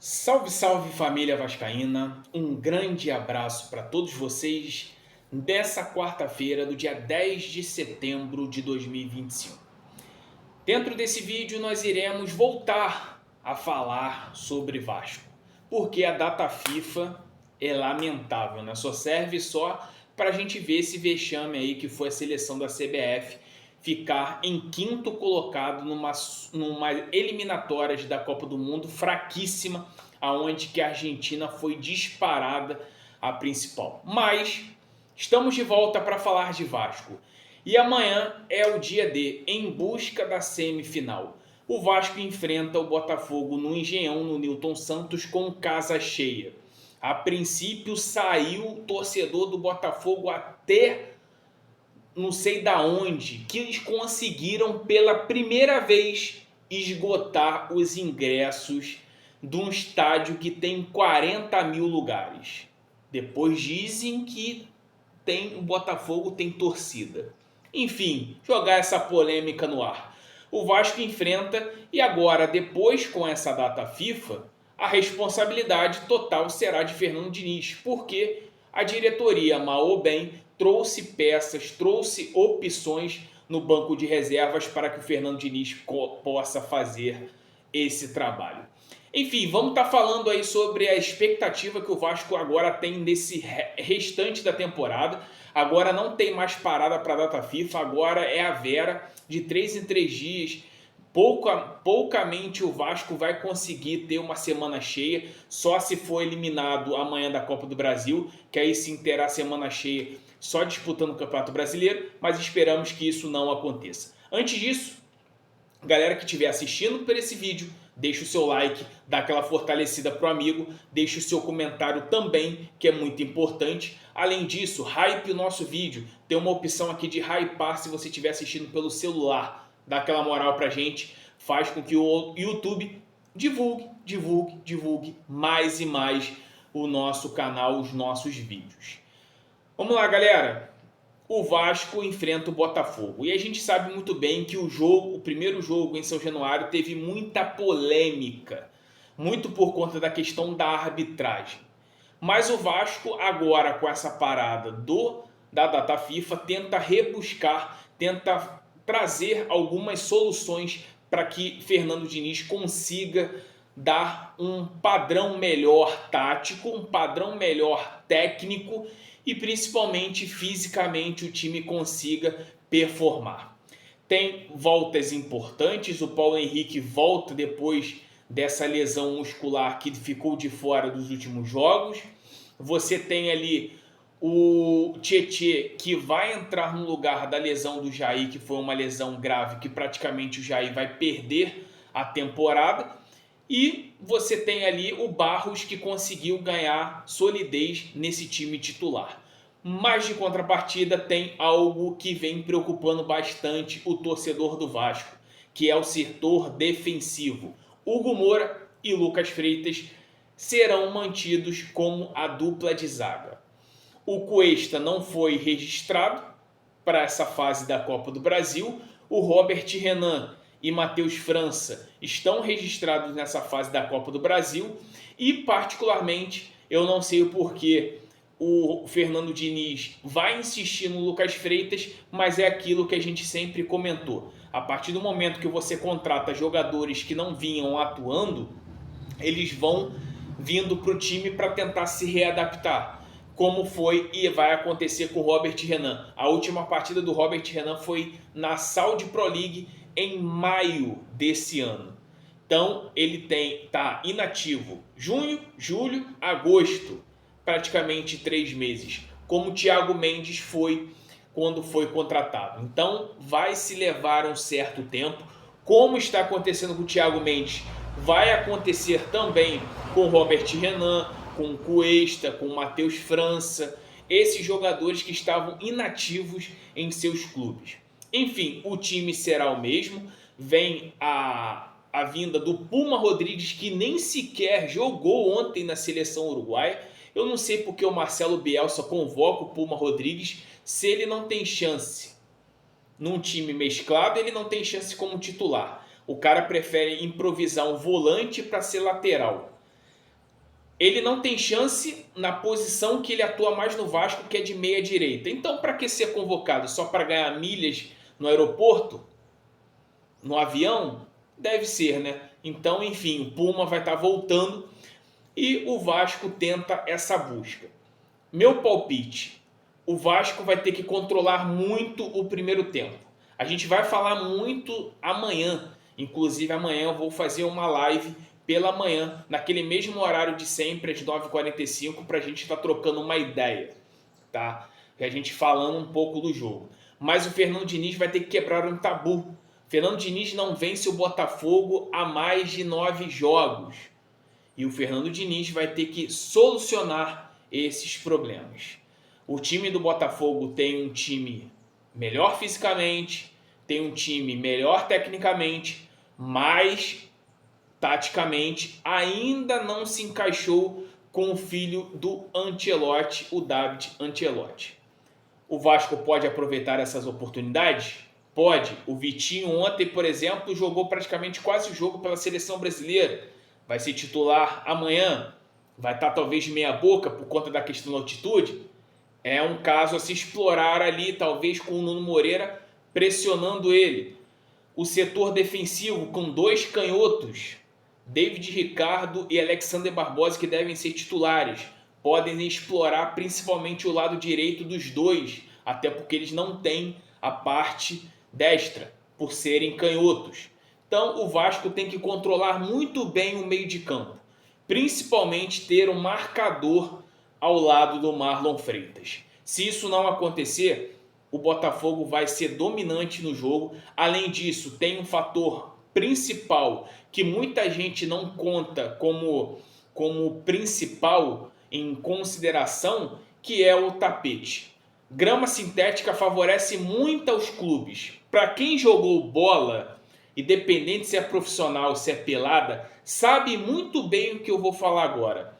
Salve, salve família vascaína, um grande abraço para todos vocês nessa quarta-feira do dia 10 de setembro de 2025. Dentro desse vídeo nós iremos voltar a falar sobre Vasco, porque a data FIFA é lamentável, né? Só serve para a gente ver esse vexame aí que foi a seleção da CBF ficar em quinto colocado numa eliminatórias da Copa do Mundo fraquíssima, aonde que a Argentina foi disparada a principal. Mas estamos de volta para falar de Vasco. E amanhã é o dia D, em busca da semifinal. O Vasco enfrenta o Botafogo no Engenhão, no Newton Santos, com casa cheia. A princípio saiu torcedor do Botafogo até não sei da onde, que eles conseguiram pela primeira vez esgotar os ingressos de um estádio que tem 40 mil lugares. Depois dizem que o Botafogo tem torcida. Enfim, jogar essa polêmica no ar. O Vasco enfrenta e agora, depois com essa data FIFA, a responsabilidade total será de Fernando Diniz, porque a diretoria, mal ou bem, trouxe peças, trouxe opções no banco de reservas para que o Fernando Diniz possa fazer esse trabalho. Enfim, vamos estar falando aí sobre a expectativa que o Vasco agora tem nesse restante da temporada. Agora não tem mais parada para a data FIFA, agora é a Vera, de 3 em 3 dias. Poucamente o Vasco vai conseguir ter uma semana cheia, só se for eliminado amanhã da Copa do Brasil, que aí sim terá semana cheia só disputando o Campeonato Brasileiro, mas esperamos que isso não aconteça. Antes disso, galera que estiver assistindo por esse vídeo, deixa o seu like, dá aquela fortalecida pro amigo, deixa o seu comentário também, que é muito importante. Além disso, hype o nosso vídeo. Tem uma opção aqui de hypar se você estiver assistindo pelo celular. Dá aquela moral pra gente, faz com que o YouTube divulgue mais e mais o nosso canal, os nossos vídeos. Vamos lá, galera. O Vasco enfrenta o Botafogo. E a gente sabe muito bem que o primeiro jogo em São Januário teve muita polêmica, muito por conta da questão da arbitragem. Mas o Vasco agora com essa parada da data FIFA tenta rebuscar, tenta trazer algumas soluções para que Fernando Diniz consiga dar um padrão melhor tático, um padrão melhor técnico e principalmente fisicamente o time consiga performar. Tem voltas importantes, o Paulo Henrique volta depois dessa lesão muscular que ficou de fora dos últimos jogos. Você tem ali o Tietê, que vai entrar no lugar da lesão do Jair, que foi uma lesão grave, que praticamente o Jair vai perder a temporada. E você tem ali o Barros, que conseguiu ganhar solidez nesse time titular. Mas de contrapartida tem algo que vem preocupando bastante o torcedor do Vasco, que é o setor defensivo. Hugo Moura e Lucas Freitas serão mantidos como a dupla de zaga. O Cuesta não foi registrado para essa fase da Copa do Brasil. O Robert Renan e Matheus França estão registrados nessa fase da Copa do Brasil. E particularmente, eu não sei o porquê o Fernando Diniz vai insistir no Lucas Freitas, mas é aquilo que a gente sempre comentou. A partir do momento que você contrata jogadores que não vinham atuando, eles vão vindo para o time para tentar se readaptar, como foi e vai acontecer com o Robert Renan. A última partida do Robert Renan foi na Saudi Pro League em maio desse ano. Então ele está inativo junho, julho, agosto, praticamente 3 meses, como o Thiago Mendes foi quando foi contratado. Então vai se levar um certo tempo, como está acontecendo com o Thiago Mendes, vai acontecer também com o Robert Renan, com o Cuesta, com o Matheus França, esses jogadores que estavam inativos em seus clubes. Enfim, o time será o mesmo, vem a vinda do Puma Rodrigues, que nem sequer jogou ontem na seleção uruguaia. Eu não sei porque o Marcelo Bielsa convoca o Puma Rodrigues se ele não tem chance. Num time mesclado, ele não tem chance como titular. O cara prefere improvisar um volante para ser lateral. ele não tem chance na posição que ele atua mais no Vasco, que é de meia direita. Então, para que ser convocado? Só para ganhar milhas no aeroporto? No avião? Deve ser, né? Então, enfim, o Puma vai estar voltando e o Vasco tenta essa busca. Meu palpite, o Vasco vai ter que controlar muito o primeiro tempo. A gente vai falar muito amanhã. Inclusive, amanhã eu vou fazer uma live pela manhã, naquele mesmo horário de sempre, às 9h45, para a gente estar trocando uma ideia, tá? E a gente falando um pouco do jogo. Mas o Fernando Diniz vai ter que quebrar um tabu. Fernando Diniz não vence o Botafogo há mais de 9 jogos. E o Fernando Diniz vai ter que solucionar esses problemas. O time do Botafogo tem um time melhor fisicamente, tem um time melhor tecnicamente, mas taticamente ainda não se encaixou com o filho do Ancelotti, o David Ancelotti. O Vasco pode aproveitar essas oportunidades? Pode. O Vitinho ontem, por exemplo, jogou praticamente quase o jogo pela seleção brasileira. Vai ser titular amanhã. Vai estar talvez meia boca por conta da questão da altitude. É um caso a se explorar ali, talvez com o Nuno Moreira pressionando ele. O setor defensivo com 2 canhotos, David Ricardo e Alexander Barbosa, que devem ser titulares. Podem explorar principalmente o lado direito dos dois, até porque eles não têm a parte destra, por serem canhotos. Então o Vasco tem que controlar muito bem o meio de campo, principalmente ter um marcador ao lado do Marlon Freitas. Se isso não acontecer, o Botafogo vai ser dominante no jogo. Além disso, tem um fator principal que muita gente não conta como principal em consideração, que é o tapete. Grama sintética favorece muito aos clubes. Para quem jogou bola, independente se é profissional, se é pelada, sabe muito bem o que eu vou falar agora.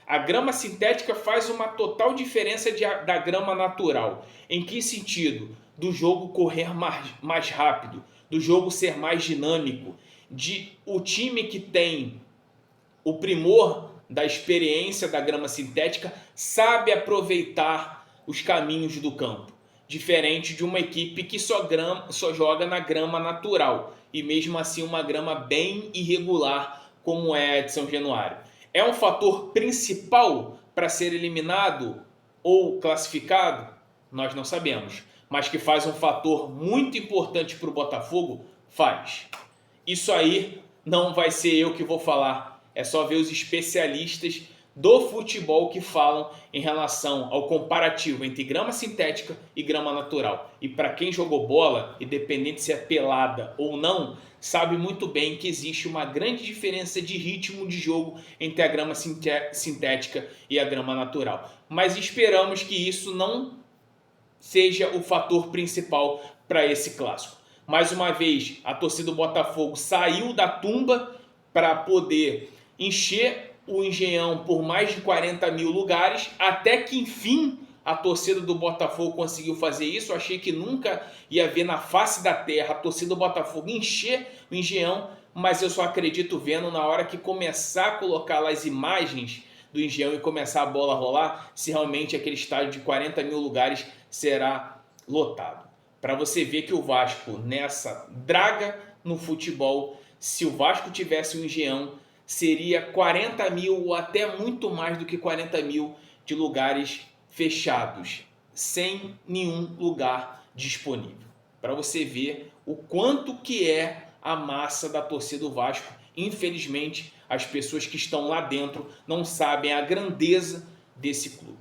A grama sintética faz uma total diferença da grama natural. Em que sentido? Do jogo correr mais rápido, do jogo ser mais dinâmico, de o time que tem o primor da experiência da grama sintética sabe aproveitar os caminhos do campo, diferente de uma equipe que só joga na grama natural, e mesmo assim uma grama bem irregular como é a de São Januário. É um fator principal para ser eliminado ou classificado? Nós não sabemos, mas que faz um fator muito importante para o Botafogo, faz. Isso aí não vai ser eu que vou falar, é só ver os especialistas do futebol que falam em relação ao comparativo entre grama sintética e grama natural. E para quem jogou bola, independente se é pelada ou não, sabe muito bem que existe uma grande diferença de ritmo de jogo entre a grama sintética e a grama natural. Mas esperamos que isso não seja o fator principal para esse clássico. Mais uma vez, a torcida do Botafogo saiu da tumba para poder encher o Engenhão por mais de 40 mil lugares, até que enfim a torcida do Botafogo conseguiu fazer isso. Eu achei que nunca ia ver na face da terra a torcida do Botafogo encher o Engenhão, mas eu só acredito vendo na hora que começar a colocar lá as imagens do Engenhão e começar a bola a rolar, se realmente aquele estádio de 40 mil lugares será lotado. Para você ver que o Vasco, nessa draga no futebol, se o Vasco tivesse um Engenhão, seria 40 mil ou até muito mais do que 40 mil de lugares fechados, sem nenhum lugar disponível. Para você ver o quanto que é a massa da torcida do Vasco. Infelizmente, as pessoas que estão lá dentro não sabem a grandeza desse clube.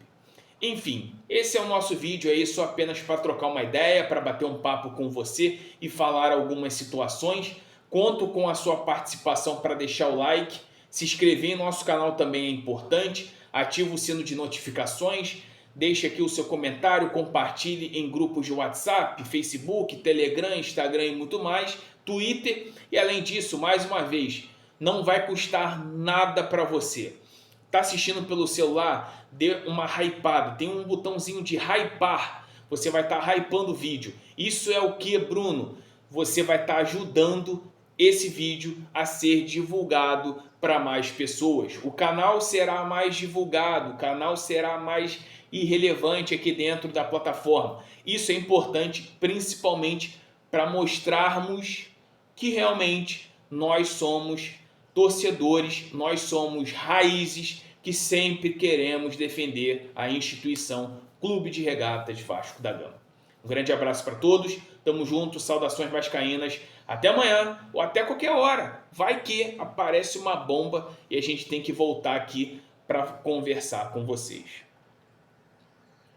Enfim, esse é o nosso vídeo aí, só apenas para trocar uma ideia, para bater um papo com você e falar algumas situações. Conto com a sua participação para deixar o like, se inscrever em nosso canal também é importante, ativa o sino de notificações, deixe aqui o seu comentário, compartilhe em grupos de WhatsApp, Facebook, Telegram, Instagram e muito mais, Twitter. E além disso, mais uma vez, não vai custar nada para você. Está assistindo pelo celular, dê uma hypada, tem um botãozinho de hypar, você vai estar hypando o vídeo. Isso é o que, Bruno? Você vai estar ajudando esse vídeo a ser divulgado para mais pessoas. O canal será mais divulgado, o canal será mais irrelevante aqui dentro da plataforma. Isso é importante principalmente para mostrarmos que realmente nós somos torcedores, nós somos raízes que sempre queremos defender a instituição Clube de Regatas Vasco da Gama. Um grande abraço para todos, tamo junto, saudações vascaínas, até amanhã ou até qualquer hora. Vai que aparece uma bomba e a gente tem que voltar aqui para conversar com vocês.